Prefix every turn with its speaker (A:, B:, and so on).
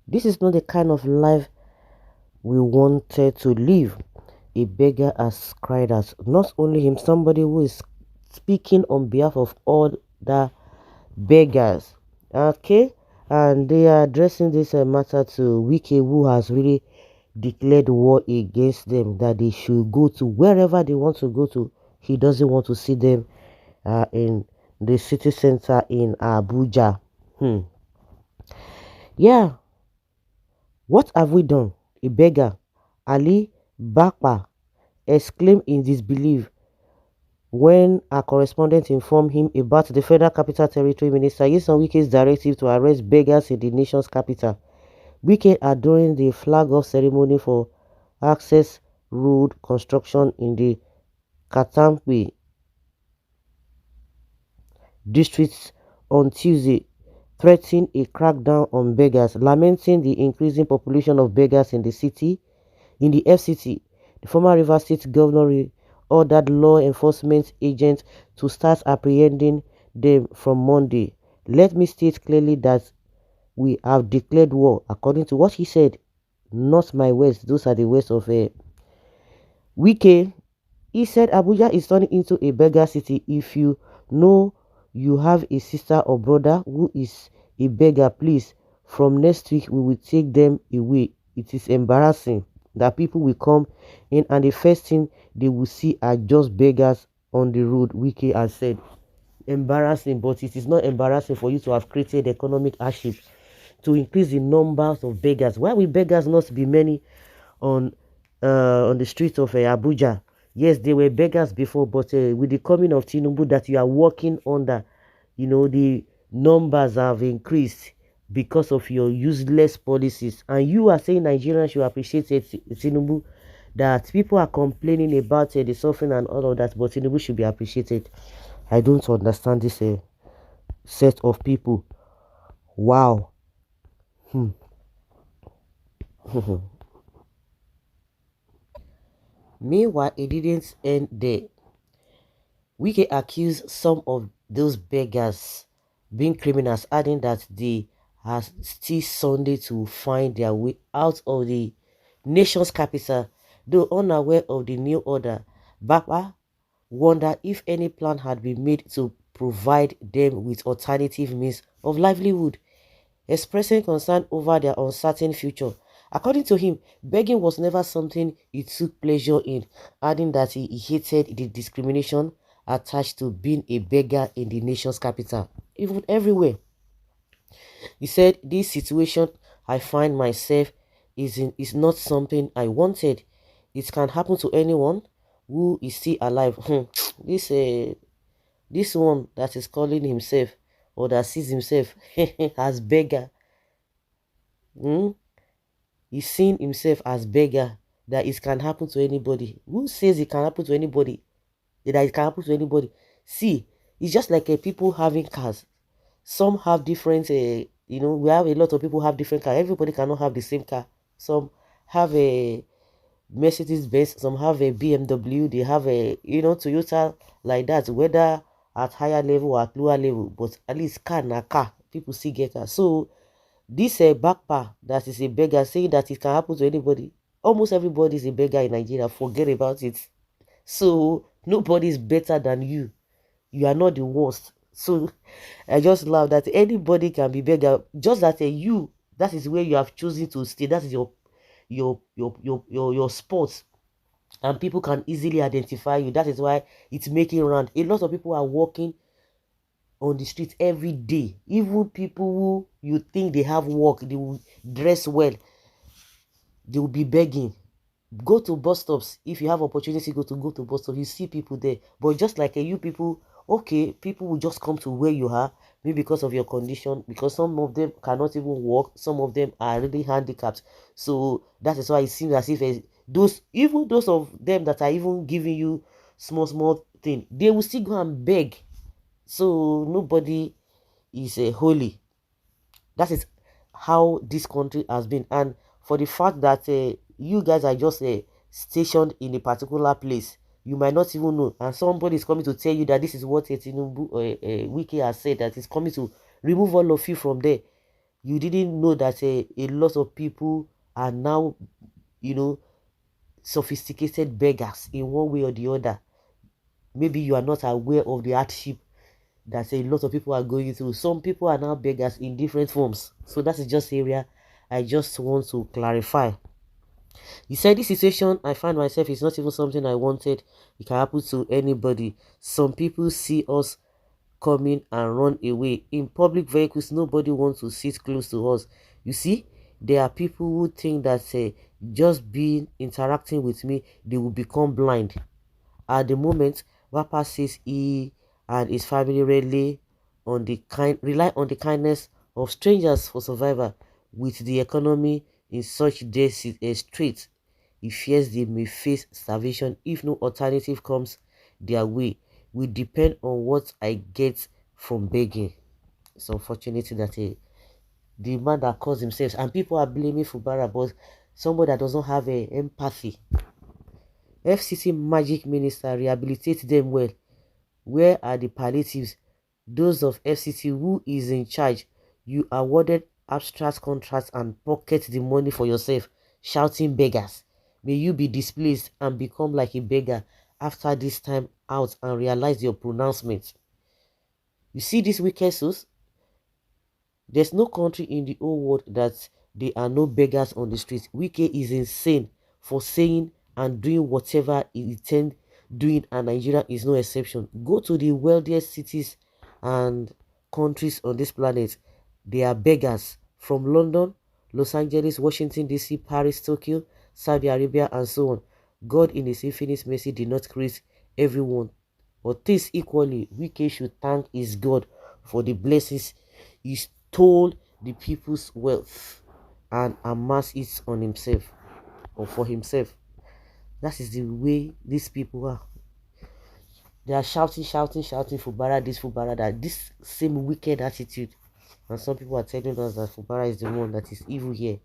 A: This is not the kind of life we wanted to live. A beggar has cried out. Not only him, somebody who is speaking on behalf of all the beggars. Okay? And they are addressing this matter to Wike, who has really declared war against them, that they should go to wherever they want to go to. He doesn't want to see them in the city center in Abuja. Yeah, what have we done? A beggar, Ali Bakpa, exclaimed in disbelief when a correspondent informed him about the Federal Capital Territory Minister Nyesom Wike's directive to arrest beggars in the nation's capital. Wike are during the flag-off ceremony for Access Road construction in the Katampe district on Tuesday, threatening a crackdown on beggars, lamenting the increasing population of beggars in the city. In the FCT, the former Rivers State governor ordered law enforcement agents to start apprehending them from Monday. Let me state clearly that we have declared war, according to what he said. Not my words, those are the words of Wike. He said Abuja is turning into a beggar city. If you know you have a sister or brother who is a beggar, please, from next week we will take them away. It is embarrassing that people will come in and the first thing they will see are just beggars on the road, Wike has said. Embarrassing, but it is not embarrassing for you to have created economic hardship to increase the numbers of beggars. Why will beggars not be many on the streets of Abuja? Yes, they were beggars before, but with the coming of Tinubu that you are working under, the numbers have increased because of your useless policies. And you are saying Nigerians should appreciate Tinubu, that people are complaining about the suffering and all of that, but Tinubu should be appreciated. I don't understand this set of people. Wow. Meanwhile, it didn't end there. Wike accused some of those beggars being criminals, adding that they are still Sunday to find their way out of the nation's capital. Though unaware of the new order, Bapa wondered if any plan had been made to provide them with alternative means of livelihood, expressing concern over their uncertain future. According to him, begging was never something he took pleasure in, adding that he hated the discrimination attached to being a beggar in the nation's capital, even everywhere. He said, "This situation I find myself is not something I wanted. It can happen to anyone who is still alive." This this one that is calling himself or that sees himself as beggar, hmm? He's seeing himself as beggar, that it can happen to anybody. Who says it can happen to anybody? That it can happen to anybody? See, it's just like people having cars. Some have different, we have a lot of people have different cars. Everybody cannot have the same car. Some have a Mercedes Benz, some have a BMW, they have a, Toyota, like that, whether at higher level or at lower level, but at least car na car. People still get car. So this backpack that is a beggar saying that it can happen to anybody. Almost everybody is a beggar in Nigeria. Forget about it. So nobody is better than you. You are not the worst. So I just love that anybody can be beggar. Just that that is where you have chosen to stay. That is your sport, and people can easily identify you. That is why it's making round. A lot of people are walking on the street every day. Even people who you think they have work, they will dress well, they will be begging. Go to bus stops. If you have opportunity, go to bus stops. You see people there. But just like you people, okay, people will just come to where you are, maybe because of your condition, because some of them cannot even walk, some of them are really handicapped. So that is why it seems as if even those of them that are even giving you small thing, they will still go and beg. So nobody is holy. That is how this country has been. And for the fact that you guys are just stationed in a particular place, you might not even know, and somebody is coming to tell you that this is what Tinubu Wike has said, that is coming to remove all of you from there. You didn't know that a lot of people are now, you know, sophisticated beggars in one way or the other. Maybe you are not aware of the hardship that a lot of people are going through. Some people are now beggars in different forms. So that is just area I just want to clarify. He said this situation I find myself is not even something I wanted. It can happen to anybody. Some people see us coming and run away. In public vehicles, nobody wants to sit close to us. You see, there are people who think that just being interacting with me, they will become blind. At the moment, Wapa says he and his family rely on the kindness of strangers for survival. With the economy in such dire straits, he fears they may face starvation if no alternative comes their way. We depend on what I get from begging. It's unfortunate that the man that calls himself, and people are blaming Fubara, but somebody that doesn't have empathy. FCC magic minister rehabilitate them well. Where are the palliatives? Those of FCC who is in charge. You awarded abstract contracts and pocket the money for yourself, shouting beggars. May you be displaced and become like a beggar after this time out and realize your pronouncement. You see these wicked souls? There's no country in the whole world that there are no beggars on the streets. Wike is insane for saying and doing whatever he intends doing, and Nigeria is no exception. Go to the wealthiest cities and countries on this planet. They are beggars from London, Los Angeles, Washington DC, Paris, Tokyo, Saudi Arabia, and so on. God in his infinite mercy did not create everyone but this equally. Wike should thank his God for the blessings he stole the people's wealth and amass it on himself or for himself. That is the way these people are. They are shouting, shouting, shouting Fubara this, Fubara that. This same wicked attitude. And some people are telling us that Fubara is the one that is evil here.